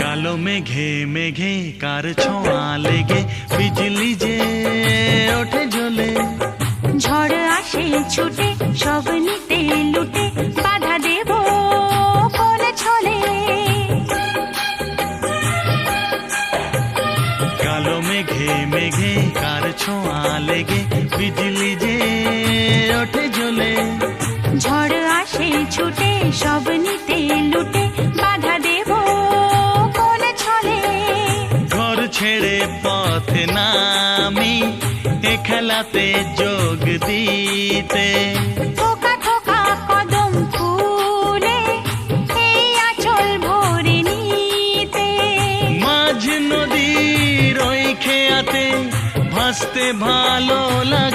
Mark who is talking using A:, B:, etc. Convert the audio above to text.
A: কালো মেঘে মেঘে কার ছোঁয়া লেগে বিজলি যে ওঠে জ্বলে,
B: ঝড় আসে ছুটে সব নিতে লুটে, বাধা দেব কোন ছলে।
A: কালো মেঘে মেঘে কার ছোঁয়া লেগে বিজলি যে ওঠে জ্বলে,
B: ঝড় আসে ছুটে সব নিতে লুটে, বাধা দেব কোন ছলে।
A: ঘর ছেড়ে পথে নামি এ খেলাতে যোগ দিতে,
B: থোকা থোকা কদম ফুলে এই আঁচল ভরে নিতে।
A: মাঝ নদীর ওই খেয়াতে ভাসতে ভালো লাগে।